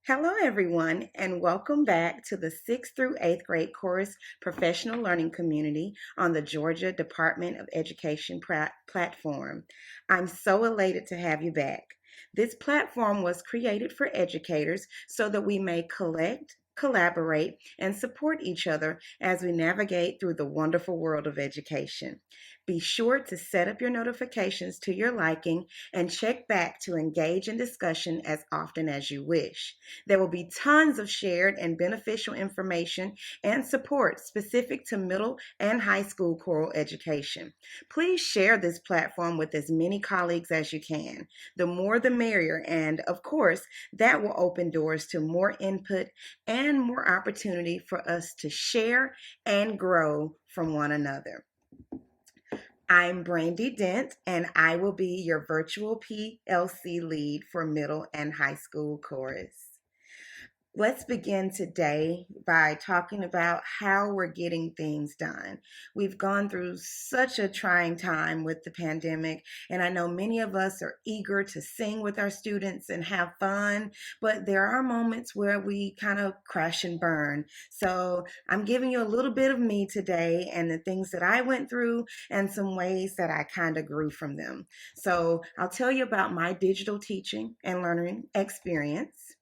Hello, everyone, and welcome back to the 6th through 8th grade course professional learning community on the Georgia Department of Education platform. I'm so elated to have you back. This platform was created for educators so that we may collect, collaborate, and support each other as we navigate through the wonderful world of education. Be sure to set up your notifications to your liking and check back to engage in discussion as often as you wish. There will be tons of shared and beneficial information and support specific to middle and high school choral education. Please share this platform with as many colleagues as you can. The more the merrier, and of course, that will open doors to more input and more opportunity for us to share and grow from one another. I'm Brandy Dent, and I will be your virtual PLC lead for middle and high school chorus. Let's begin today by talking about how we're getting things done. We've gone through such a trying time with the pandemic, and I know many of us are eager to sing with our students and have fun, but there are moments where we kind of crash and burn. So I'm giving you a little bit of me today and the things that I went through and some ways that I kind of grew from them. So I'll tell you about my digital teaching and learning experience.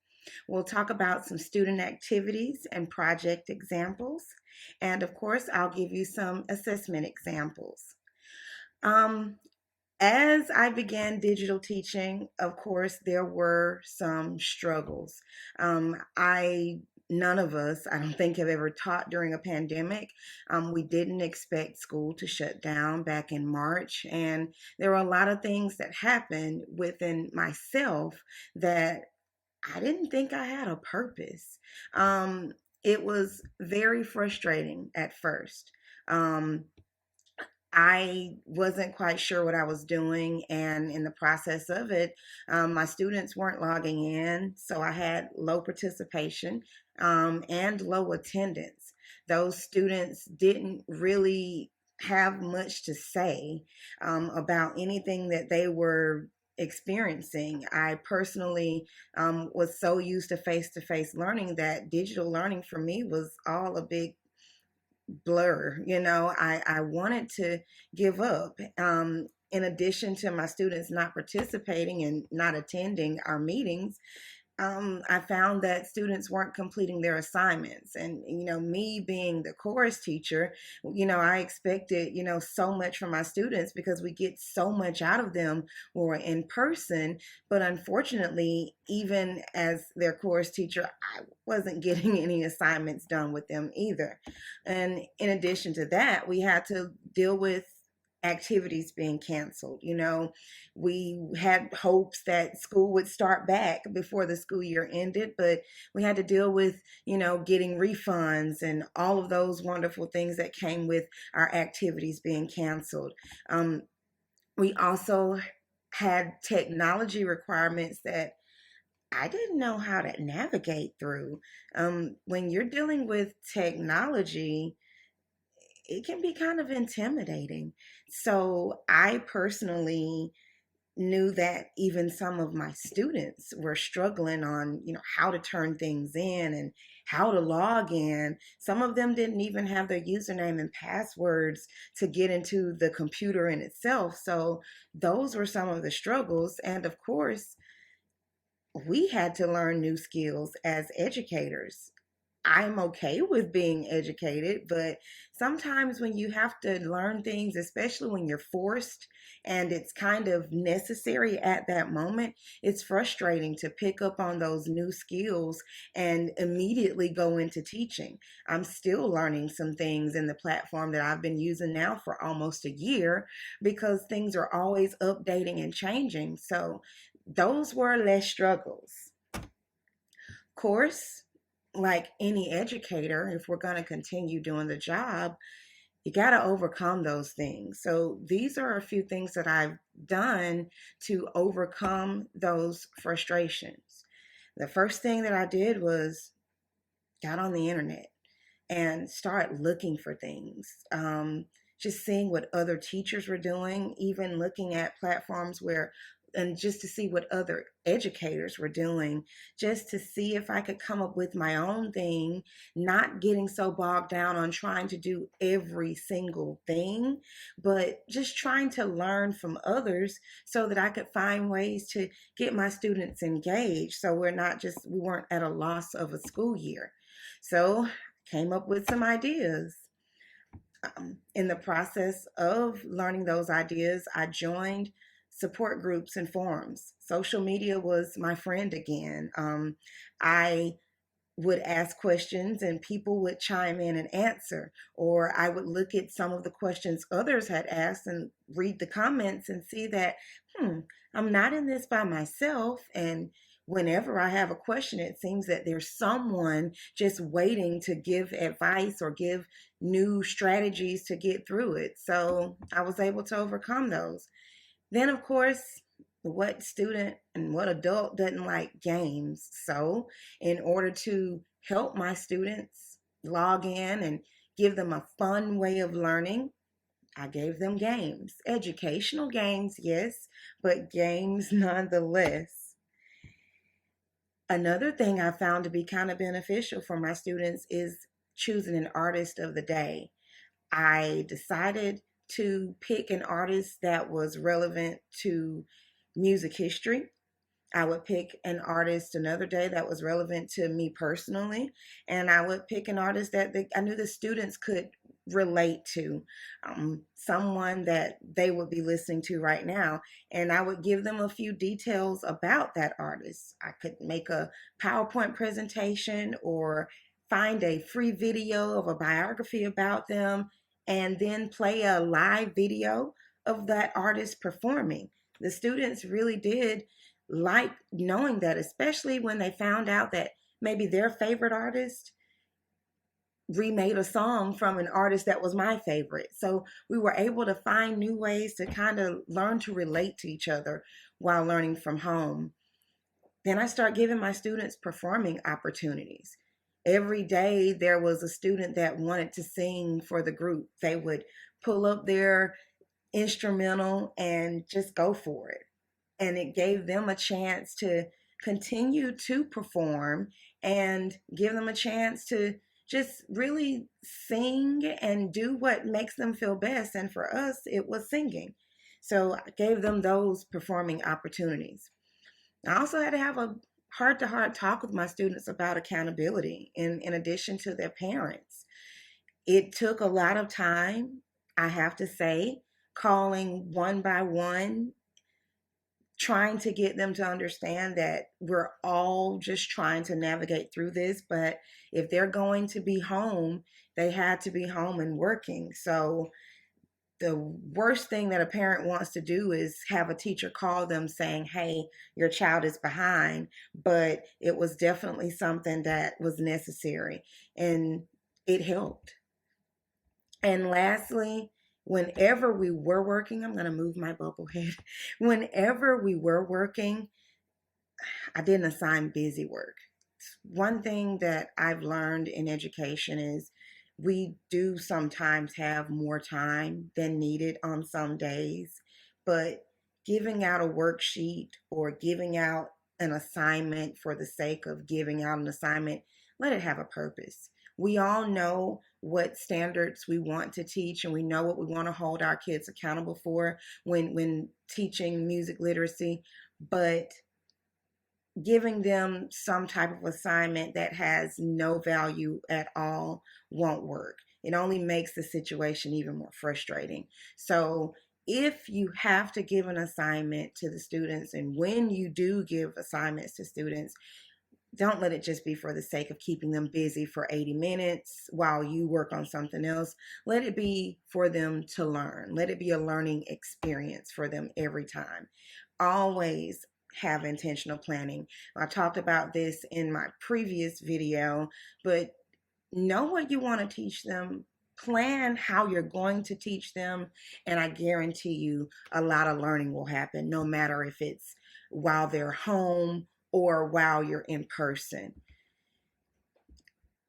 We'll talk about some student activities and project examples. And of course, I'll give you some assessment examples. Um, as I began digital teaching, of course, there were some struggles. None of us, I don't think, have ever taught during a pandemic. We didn't expect school to shut down back in March, and there were a lot of things that happened within myself that I didn't think I had a purpose. It was very frustrating at first. Um, I wasn't quite sure what I was doing, and in the process of it, my students weren't logging in, so I had low participation and low attendance. Those students didn't really have much to say about anything that they were experiencing. I personally was so used to face learning that digital learning for me was all a big blur. I wanted to give up. In addition to my students not participating and not attending our meetings, I found that students weren't completing their assignments. And, me being the chorus teacher, I expected, so much from my students because we get so much out of them when we're in person. But unfortunately, even as their chorus teacher, I wasn't getting any assignments done with them either. And in addition to that, we had to deal with activities being canceled. We had hopes that school would start back before the school year ended, but we had to deal with, getting refunds and all of those wonderful things that came with our activities being canceled. We also had technology requirements that I didn't know how to navigate through. When you're dealing with technology, it can be kind of intimidating. So I personally knew that even some of my students were struggling on, how to turn things in and how to log in. Some of them didn't even have their username and passwords to get into the computer in itself. So those were some of the struggles. And of course, we had to learn new skills as educators. I'm okay with being educated, but sometimes when you have to learn things, especially when you're forced and it's kind of necessary at that moment, it's frustrating to pick up on those new skills and immediately go into teaching. I'm still learning some things in the platform that I've been using now for almost a year because things are always updating and changing. So those were less struggles. Of course, like any educator, if we're going to continue doing the job, you got to overcome those things. So these are a few things that I've done to overcome those frustrations. The first thing that I did was got on the internet and start looking for things. Just seeing what other teachers were doing, even looking at platforms where and just to see what other educators were doing, just to see if I could come up with my own thing, not getting so bogged down on trying to do every single thing, but just trying to learn from others so that I could find ways to get my students engaged, so we weren't at a loss of a school year. So came up with some ideas. In the process of learning those ideas, I joined support groups and forums. Social media was my friend again. I would ask questions and people would chime in and answer, or I would look at some of the questions others had asked and read the comments and see that, I'm not in this by myself. And whenever I have a question, it seems that there's someone just waiting to give advice or give new strategies to get through it. So I was able to overcome those. Then, of course, what student and what adult doesn't like games? So, in order to help my students log in and give them a fun way of learning, I gave them games. Educational games, yes, but games nonetheless. Another thing I found to be kind of beneficial for my students is choosing an artist of the day. I decided to pick an artist that was relevant to music history. I would pick an artist another day that was relevant to me personally, and I would pick an artist that I knew the students could relate to, someone that they would be listening to right now, and I would give them a few details about that artist. I could make a PowerPoint presentation or find a free video of a biography about them and then play a live video of that artist performing. The students really did like knowing that, especially when they found out that maybe their favorite artist remade a song from an artist that was my favorite. So we were able to find new ways to kind of learn to relate to each other while learning from home. Then I start giving my students performing opportunities. Every day there was a student that wanted to sing for the group. They would pull up their instrumental and just go for it. And it gave them a chance to continue to perform and give them a chance to just really sing and do what makes them feel best. And for us, it was singing. So I gave them those performing opportunities. I also had to have a heart to heart talk with my students about accountability in addition to their parents. It took a lot of time, I have to say, calling one by one, trying to get them to understand that we're all just trying to navigate through this. But if they're going to be home, they had to be home and working. So the worst thing that a parent wants to do is have a teacher call them saying, hey, your child is behind. But it was definitely something that was necessary, and it helped. And lastly, whenever we were working, I'm going to move my bubble head. Whenever we were working, I didn't assign busy work. One thing that I've learned in education is we do sometimes have more time than needed on some days, but giving out a worksheet or giving out an assignment for the sake of giving out an assignment, let it have a purpose. We all know what standards we want to teach, and we know what we want to hold our kids accountable for when teaching music literacy, but giving them some type of assignment that has no value at all won't work. It only makes the situation even more frustrating. So if you have to give an assignment to the students, and when you do give assignments to students, don't let it just be for the sake of keeping them busy for 80 minutes while you work on something else. Let it be for them to learn. Let it be a learning experience for them every time. Always have intentional planning. I talked about this in my previous video, but know what you want to teach them, plan how you're going to teach them, and I guarantee you a lot of learning will happen, no matter if it's while they're home or while you're in person.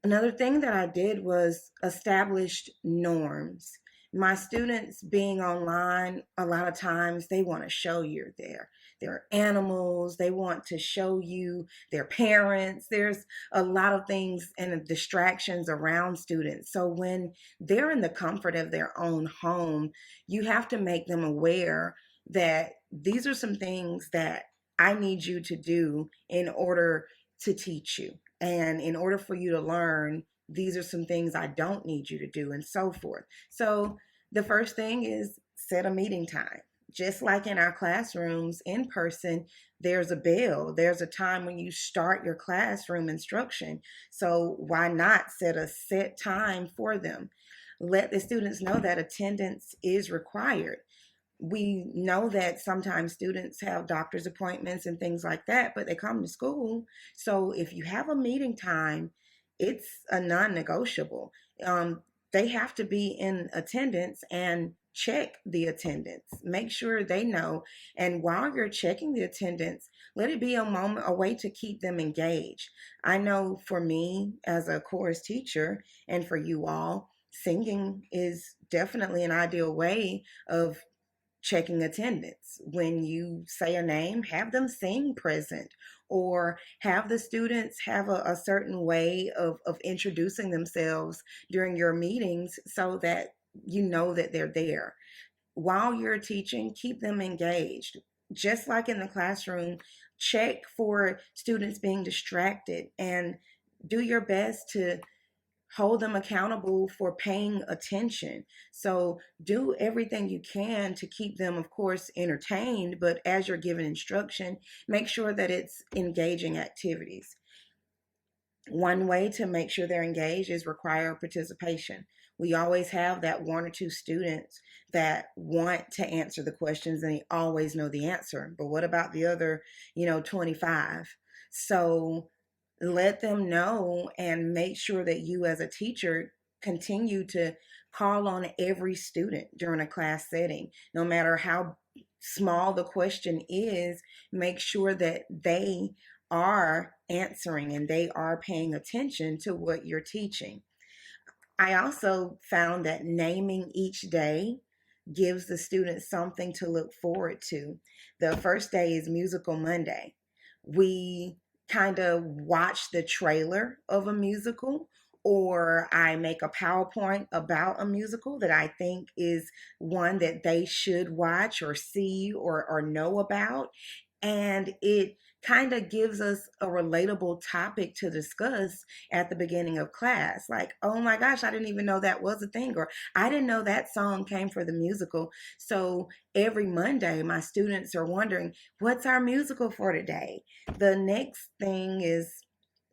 Another thing that I did was established norms. My students being online, a lot of times they want to show you're there. their animals. They want to show you their parents. There's a lot of things and distractions around students. So when they're in the comfort of their own home, you have to make them aware that these are some things that I need you to do in order to teach you. And in order for you to learn, these are some things I don't need you to do, and so forth. So the first thing is set a meeting time. Just like in our classrooms in person, there's a bell, there's a time when you start your classroom instruction. So why not set a set time for them? Let the students know that attendance is required. We know that sometimes students have doctor's appointments and things like that, but they come to school. So if you have a meeting time, it's a non-negotiable. Um, they have to be in attendance and check the attendance. Make sure they know. And while you're checking the attendance, let it be a way to keep them engaged. I know for me as a chorus teacher and for you all, singing is definitely an ideal way of checking attendance. When you say a name, have them sing present, or have the students have a certain way of introducing themselves during your meetings so that you know that they're there. While you're teaching, keep them engaged. Just like in the classroom, check for students being distracted and do your best to hold them accountable for paying attention. So do everything you can to keep them, of course, entertained, but as you're giving instruction, make sure that it's engaging activities. One way to make sure they're engaged is require participation. We always have that one or two students that want to answer the questions and they always know the answer. But what about the other, 25? So let them know and make sure that you as a teacher continue to call on every student during a class setting, no matter how small the question is. Make sure that they are answering and they are paying attention to what you're teaching. I also found that naming each day gives the students something to look forward to. The first day is Musical Monday. We kind of watch the trailer of a musical, or I make a PowerPoint about a musical that I think is one that they should watch or see or know about. And it kind of gives us a relatable topic to discuss at the beginning of class. Like, oh my gosh, I didn't even know that was a thing, or I didn't know that song came for the musical. So every Monday, my students are wondering, what's our musical for today? The next thing is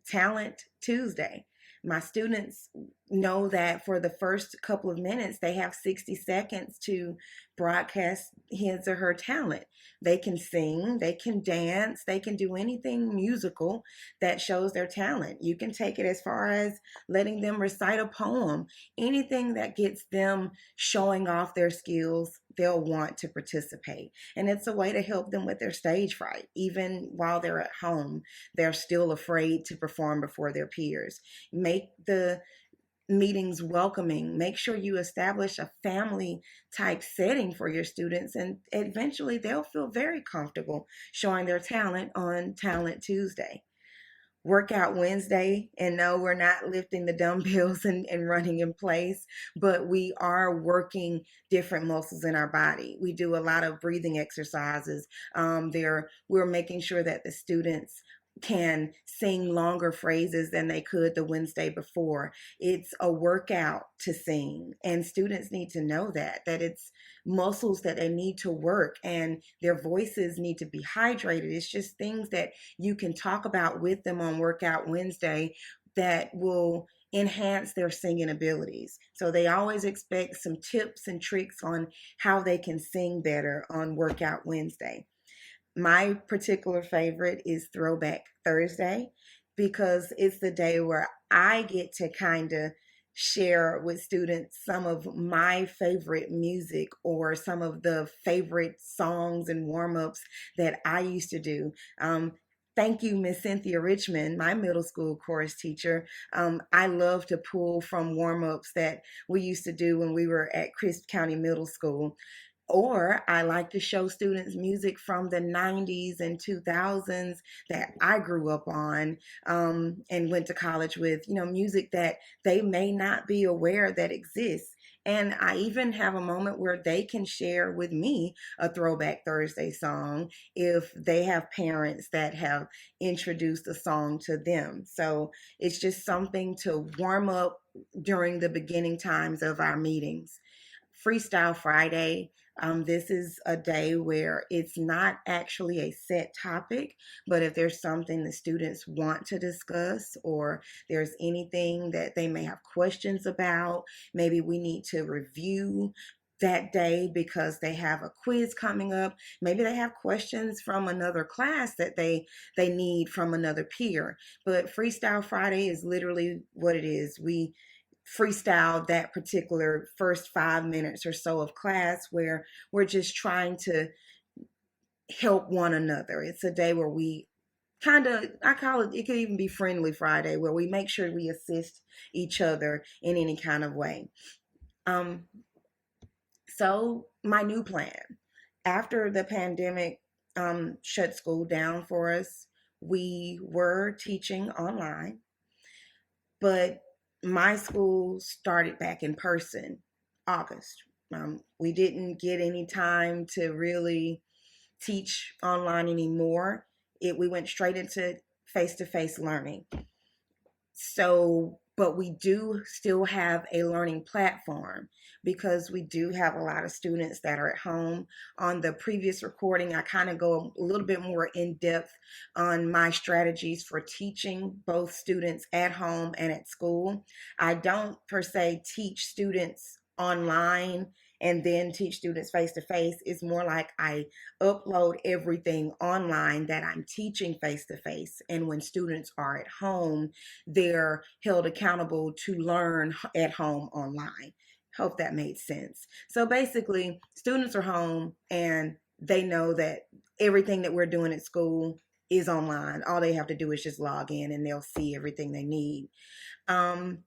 Talent Tuesday. My students know that for the first couple of minutes, they have 60 seconds to broadcast his or her talent. They can sing, they can dance, they can do anything musical that shows their talent. You can take it as far as letting them recite a poem, anything that gets them showing off their skills, they'll want to participate. And it's a way to help them with their stage fright. Even while they're at home, they're still afraid to perform before their peers. Make the meetings welcoming. Make sure you establish a family type setting for your students, and eventually they'll feel very comfortable showing their talent on Talent Tuesday. Workout Wednesday, and no, we're not lifting the dumbbells and running in place, but we are working different muscles in our body. We do a lot of breathing exercises. We're making sure that the students can sing longer phrases than they could the Wednesday before. It's a workout to sing, and students need to know that it's muscles that they need to work, and their voices need to be hydrated. It's just things that you can talk about with them on Workout Wednesday that will enhance their singing abilities. So they always expect some tips and tricks on how they can sing better on Workout Wednesday. My particular favorite is Throwback Thursday because it's the day where I get to kind of share with students some of my favorite music or some of the favorite songs and warm ups that I used to do. Thank you, Miss Cynthia Richmond, my middle school chorus teacher. I love to pull from warm ups that we used to do when we were at Crisp County Middle School. Or I like to show students music from the 90s and 2000s that I grew up on, and went to college with, music that they may not be aware that exists. And I even have a moment where they can share with me a Throwback Thursday song if they have parents that have introduced a song to them. So it's just something to warm up during the beginning times of our meetings. Freestyle Friday. This is a day where it's not actually a set topic, but if there's something the students want to discuss, or there's anything that they may have questions about, maybe we need to review that day because they have a quiz coming up. Maybe they have questions from another class that they need from another peer. But Freestyle Friday is literally what it is. We freestyle that particular first 5 minutes or so of class where we're just trying to help one another. It's a day where we kind of, I call it, it could even be Friendly Friday, where we make sure we assist each other in any kind of way. Um, so, my new plan after the pandemic shut school down for us, we were teaching online, but my school started back in person August. We didn't get any time to really teach online anymore. We went straight into face to face learning. So, but we do still have a learning platform because we do have a lot of students that are at home. On the previous recording, I kind of go a little bit more in depth on my strategies for teaching both students at home and at school. I don't per se teach students online and then teach students face to face. It's more like I upload everything online that I'm teaching face to face. And when students are at home, they're held accountable to learn at home online. Hope that made sense. So basically, students are home and they know that everything that we're doing at school is online. All they have to do is just log in and they'll see everything they need. Um,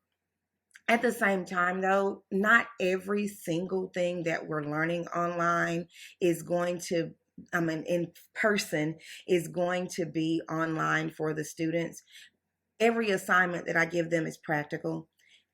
at the same time, though, not every single thing that we're learning online is going to, I mean, in person is going to be online for the students. Every assignment that I give them is practical.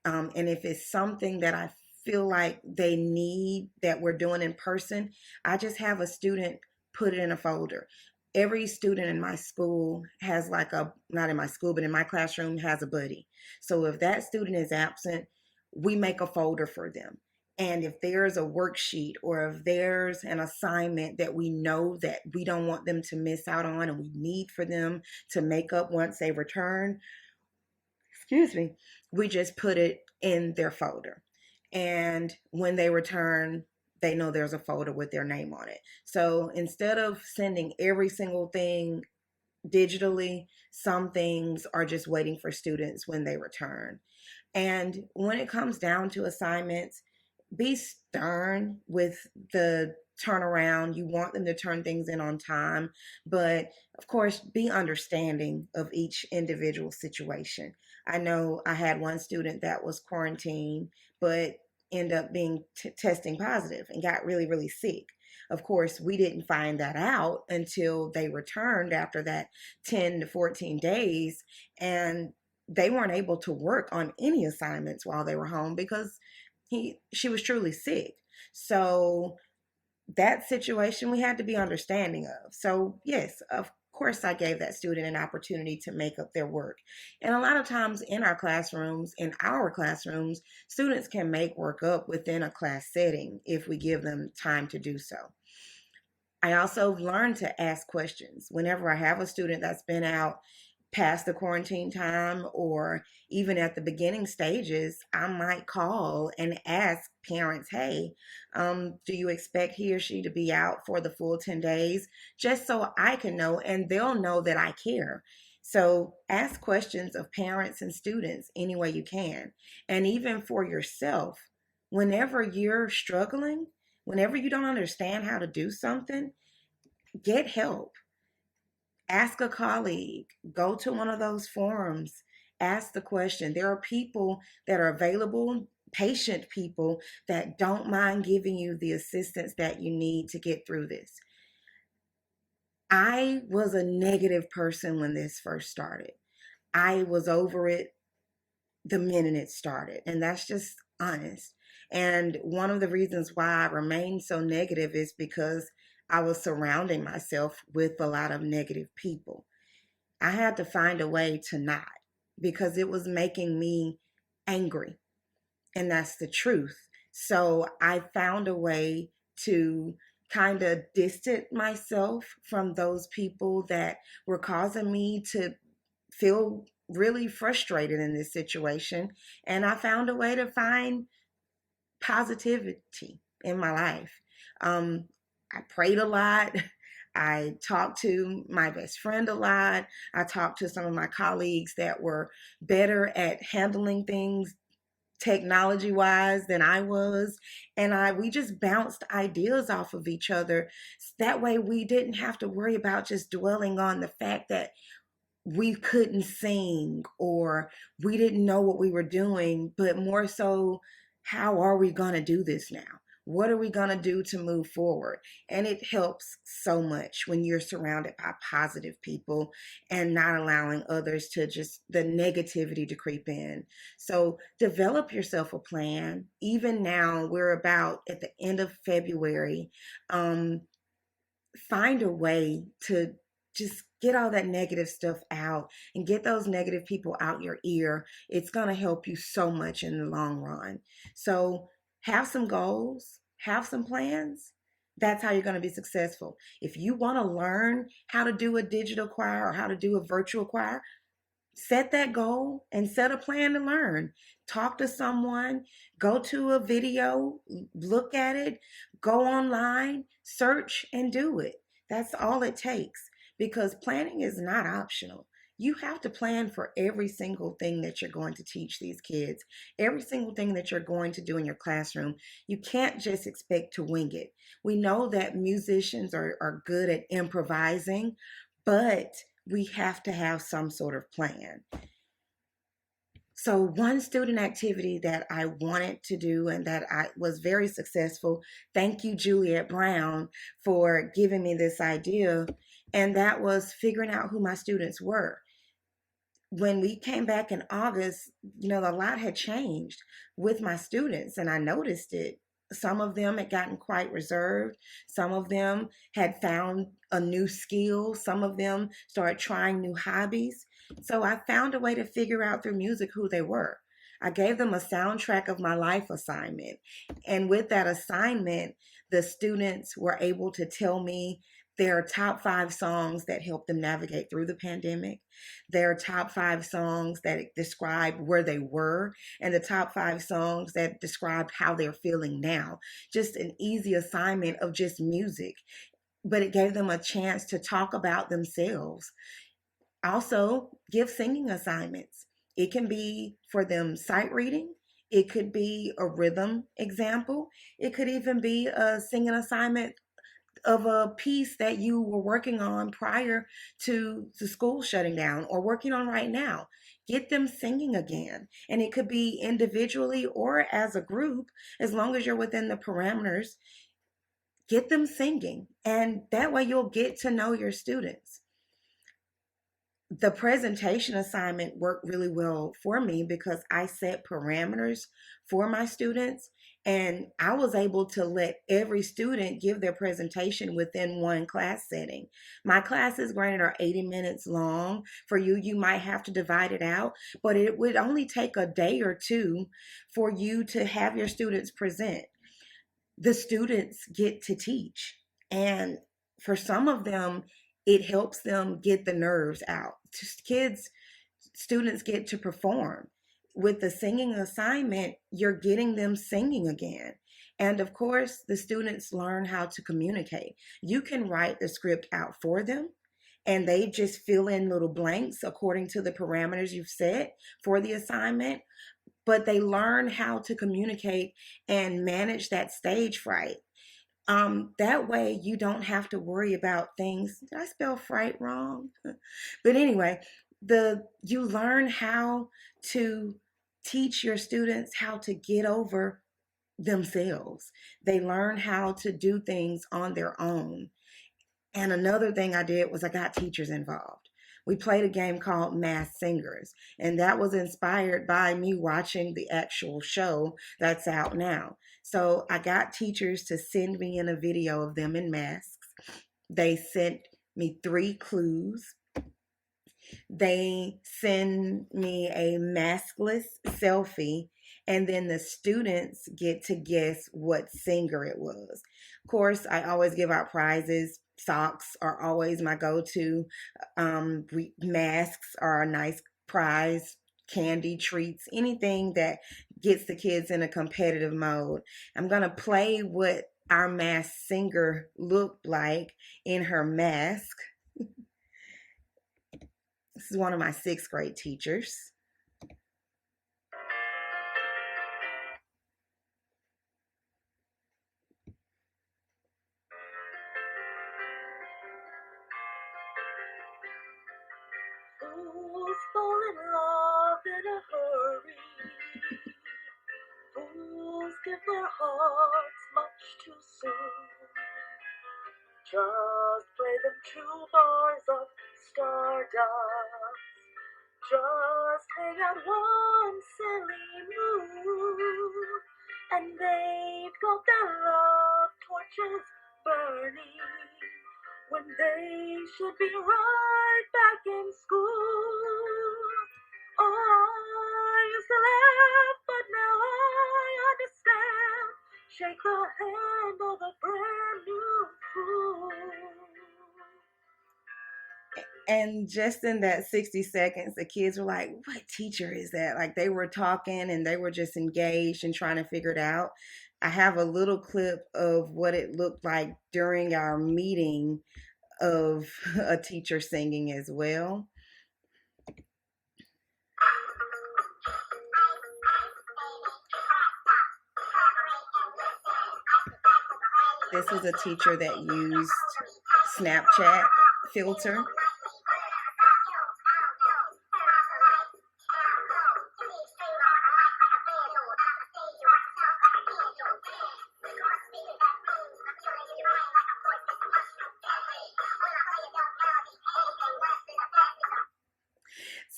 And if it's something that I feel like they need that we're doing in person, I just have a student put it in a folder. Every student in my school has like a, not in my school, but in my classroom has a buddy. So if that student is absent, we make a folder for them. And if there's a worksheet or if there's an assignment that we know that we don't want them to miss out on and we need for them to make up once they return, excuse me, we just put it in their folder. And when they return, they know there's a folder with their name on it. So instead of sending every single thing digitally, some things are just waiting for students when they return. And when it comes down to assignments, be stern with the turnaround. You want them to turn things in on time, but of course, be understanding of each individual situation. I know I had one student that was quarantined, but ended up being testing positive and got really, really sick. Of course, we didn't find that out until they returned after that 10 to 14 days, and they weren't able to work on any assignments while they were home because she was truly sick. So that situation we had to be understanding of. So yes, of course I gave that student an opportunity to make up their work. And a lot of times in our classrooms, students can make work up within a class setting if we give them time to do so. I also learned to ask questions. Whenever I have a student that's been out past the quarantine time or even at the beginning stages, I might call and ask parents, hey, do you expect he or she to be out for the full 10 days? Just so I can know and they'll know that I care. So ask questions of parents and students any way you can. And even for yourself, whenever you're struggling, whenever you don't understand how to do something, get help. Ask a colleague, go to one of those forums, ask the question. There are people that are available patient people that don't mind giving you the assistance that you need to get through this. I was a negative person when this first started. I was over it the minute it started, and that's just honest. And one of the reasons why I remained so negative is because I was surrounding myself with a lot of negative people. I had to find a way to not, because it was making me angry, and that's the truth. So I found a way to kind of distance myself from those people that were causing me to feel really frustrated in this situation. And I found a way to find positivity in my life. Um, I prayed a lot. I talked to my best friend a lot. I talked to some of my colleagues that were better at handling things technology wise than I was, and I we just bounced ideas off of each other. That way we didn't have to worry about just dwelling on the fact that we couldn't sing or we didn't know what we were doing, but more so, how are we going to do this now? What are we going to do to move forward? And it helps so much when you're surrounded by positive people and not allowing others to just the negativity to creep in. So develop yourself a plan. Even now, we're about at the end of February. Um, Find a way to just get all that negative stuff out and get those negative people out your ear. It's going to help you so much in the long run. So have some goals, have some plans. That's how you're going to be successful. If you want to learn how to do a digital choir or how to do a virtual choir, set that goal and set a plan to learn. Talk to someone, go to a video, look at it, go online, search and do it. That's all it takes, because planning is not optional. You have to plan for every single thing that you're going to teach these kids, every single thing that you're going to do in your classroom. You can't just expect to wing it. We know that musicians are good at improvising, but we have to have some sort of plan. So one student activity that I wanted to do and that I was very successful, thank you, Juliet Brown, for giving me this idea, and that was figuring out who my students were. When we came back in August, a lot had changed with my students, and I noticed it. Some of them had gotten quite reserved. Some of them had found a new skill. Some of them started trying new hobbies. So I found a way to figure out through music who they were. I gave them a soundtrack of my life assignment. And with that assignment, the students were able to tell me their top 5 songs that helped them navigate through the pandemic, their top 5 songs that describe where they were, and the top 5 songs that described how they're feeling now. Just an easy assignment of just music, but it gave them a chance to talk about themselves. Also, give singing assignments. It can be for them sight reading. It could be a rhythm example. It could even be a singing assignment of a piece that you were working on prior to the school shutting down or working on right now. Get them singing again. And it could be individually or as a group, as long as you're within the parameters. Get them singing. And that way you'll get to know your students. The presentation assignment worked really well for me because I set parameters for my students, and I was able to let every student give their presentation within one class setting. My classes, granted, are 80 minutes long. For you, you might have to divide it out, but it would only take a day or two for you to have your students present. The students get to teach, and for some of them, it helps them get the nerves out. Kids, students get to perform. With the singing assignment, you're getting them singing again. And of course, the students learn how to communicate. You can write the script out for them, and they just fill in little blanks according to the parameters you've set for the assignment. But they learn how to communicate and manage that stage fright. That way you don't have to worry about things. Did I spell fright wrong? But anyway, you learn how to teach your students how to get over themselves. They learn how to do things on their own. And another thing I did was I got teachers involved. We played a game called Masked Singers, and that was inspired by me watching the actual show that's out now. So I got teachers to send me in a video of them in masks. They sent me 3 clues. They send me a maskless selfie, and then the students get to guess what singer it was. Of course, I always give out prizes. Socks are always my go-to. Masks are a nice prize. Candy, treats, anything that gets the kids in a competitive mode. I'm going to play what our masked singer looked like in her mask. This is one of my 6th grade teachers. Fools fall in love in a hurry. Fools give their hearts much too soon. Just play them 2 bars of stardust. Just hang out one silly moon, and they've got their love torches burning when they should be right back in school. I used to laugh, but now I understand. Shake the hand of a brand new fool. And just in that 60 seconds, the kids were like, what teacher is that? Like they were talking and they were just engaged and trying to figure it out. I have a little clip of what it looked like during our meeting of a teacher singing as well. This was a teacher that used Snapchat filter.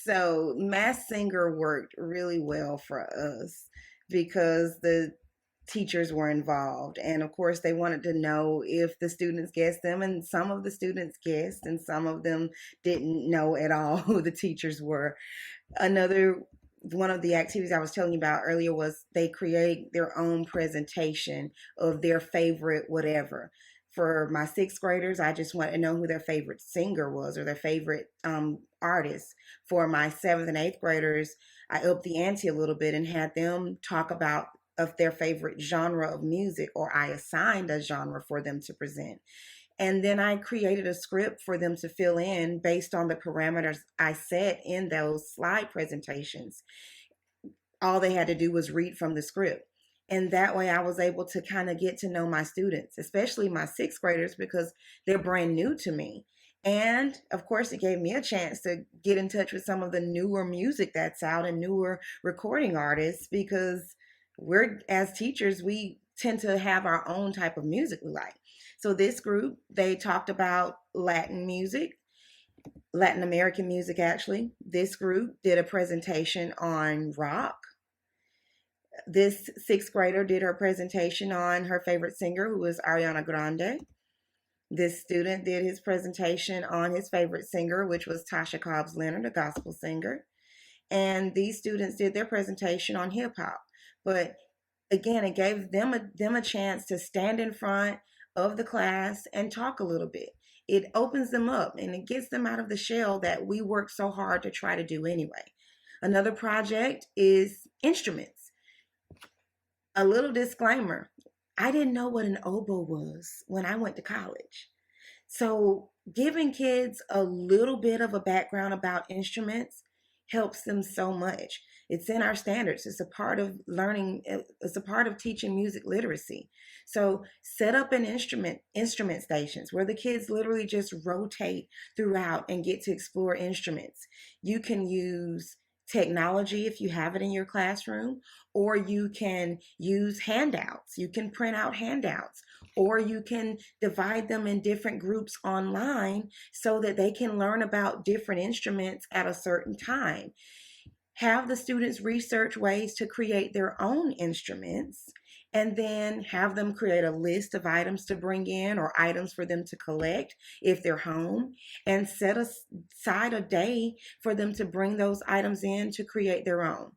So Masked Singer worked really well for us because the teachers were involved, and of course they wanted to know if the students guessed them, and some of the students guessed and some of them didn't know at all who the teachers were. Another one of the activities I was telling you about earlier was they create their own presentation of their favorite whatever. For my 6th graders, I just want to know who their favorite singer was or their favorite artist. For my 7th and 8th graders, I upped the ante a little bit and had them talk about of their favorite genre of music, or I assigned a genre for them to present. And then I created a script for them to fill in based on the parameters I set in those slide presentations. All they had to do was read from the script. And that way I was able to kind of get to know my students, especially my 6th graders, because they're brand new to me. And of course, it gave me a chance to get in touch with some of the newer music that's out and newer recording artists, because we're, as teachers, we tend to have our own type of music we like. So this group, they talked about Latin music, Latin American music actually. This group did a presentation on rock. This 6th grader did her presentation on her favorite singer, who was Ariana Grande. This student did his presentation on his favorite singer, which was Tasha Cobbs Leonard, a gospel singer. And these students did their presentation on hip hop. But again, it gave them a chance to stand in front of the class and talk a little bit. It opens them up and it gets them out of the shell that we work so hard to try to do anyway. Another project is instruments. A little disclaimer, I didn't know what an oboe was when I went to college. So giving kids a little bit of a background about instruments helps them so much. It's in our standards. It's a part of learning. It's a part of teaching music literacy. So set up an instrument stations where the kids literally just rotate throughout and get to explore instruments. You can use technology if you have it in your classroom, or you can use handouts. You can print out handouts, or you can divide them in different groups online so that they can learn about different instruments at a certain time. Have the students research ways to create their own instruments, and then have them create a list of items to bring in or items for them to collect if they're home, and set aside a day for them to bring those items in to create their own.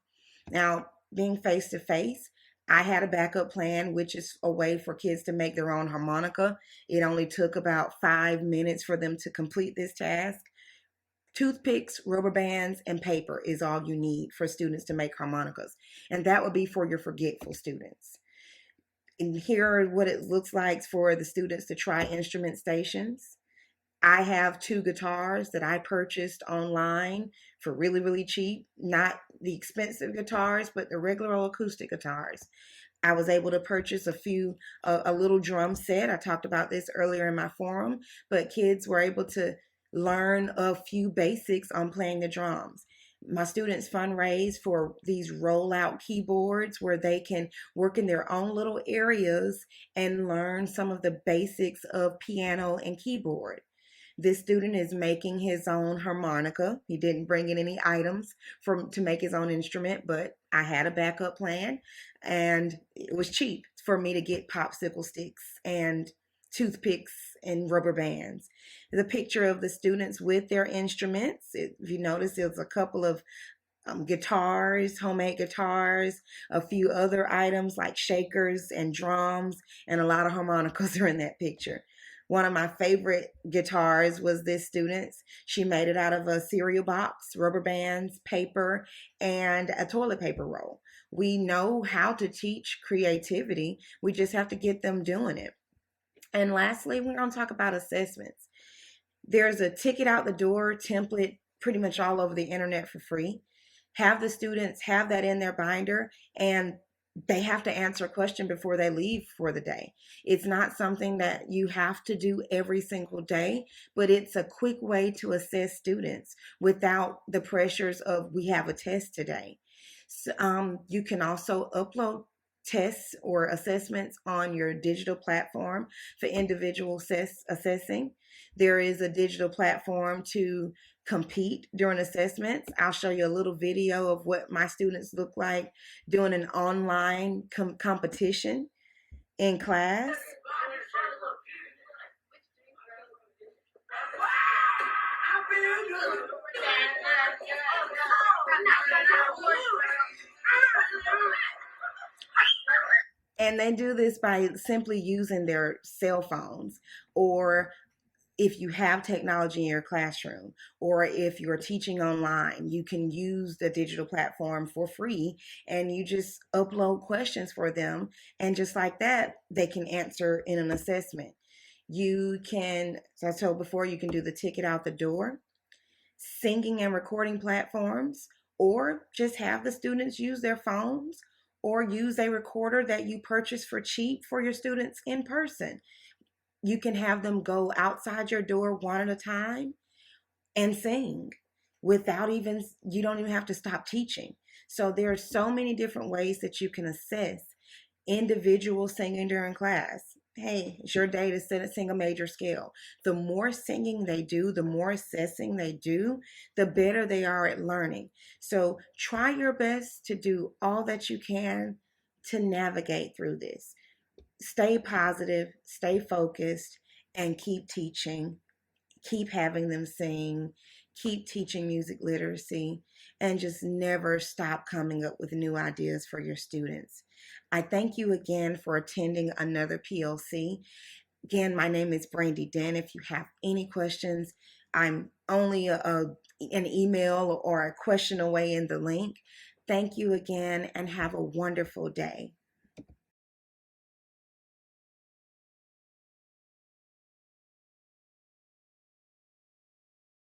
Now, being face to face, I had a backup plan, which is a way for kids to make their own harmonica. It only took about 5 minutes for them to complete this task. Toothpicks, rubber bands, and paper is all you need for students to make harmonicas. And that would be for your forgetful students. And here are what it looks like for the students to try instrument stations. I have 2 guitars that I purchased online for really, really cheap. Not the expensive guitars, but the regular old acoustic guitars. I was able to purchase a little drum set. I talked about this earlier in my forum, but kids were able to learn a few basics on playing the drums. My students fundraise for these rollout keyboards where they can work in their own little areas and learn some of the basics of piano and keyboard. This student is making his own harmonica. He didn't bring in any items to make his own instrument, but I had a backup plan, and it was cheap for me to get popsicle sticks and toothpicks and rubber bands. The picture of the students with their instruments. If you notice, there's a couple of guitars, homemade guitars, a few other items like shakers and drums, and a lot of harmonicas are in that picture. One of my favorite guitars was this student's. She made it out of a cereal box, rubber bands, paper, and a toilet paper roll. We know how to teach creativity. We just have to get them doing it. And lastly, we're going to talk about assessments. There's a ticket out the door template pretty much all over the internet for free. Have the students have that in their binder, and they have to answer a question before they leave for the day. It's not something that you have to do every single day, but it's a quick way to assess students without the pressures of we have a test today. So, you can also upload tests or assessments on your digital platform for individual assessing. There is a digital platform to compete during assessments. I'll show you a little video of what my students look like doing an online competition in class. And they do this by simply using their cell phones, or if you have technology in your classroom, or if you're teaching online, you can use the digital platform for free, and you just upload questions for them. And just like that, they can answer in an assessment. You can, as I told before, you can do the ticket out the door, singing and recording platforms, or just have the students use their phones or use a recorder that you purchase for cheap for your students in person. You can have them go outside your door one at a time and sing without even, you don't even have to stop teaching. So there are so many different ways that you can assess individual singing during class. Hey, it's your day to sing a major scale. The more singing they do, the more assessing they do, the better they are at learning. So try your best to do all that you can to navigate through this. Stay positive, stay focused, and keep teaching. Keep having them sing, keep teaching music literacy, and just never stop coming up with new ideas for your students. I thank you again for attending another PLC. Again, my name is Brandy Den. If you have any questions, I'm only an email or a question away in the link. Thank you again, and have a wonderful day.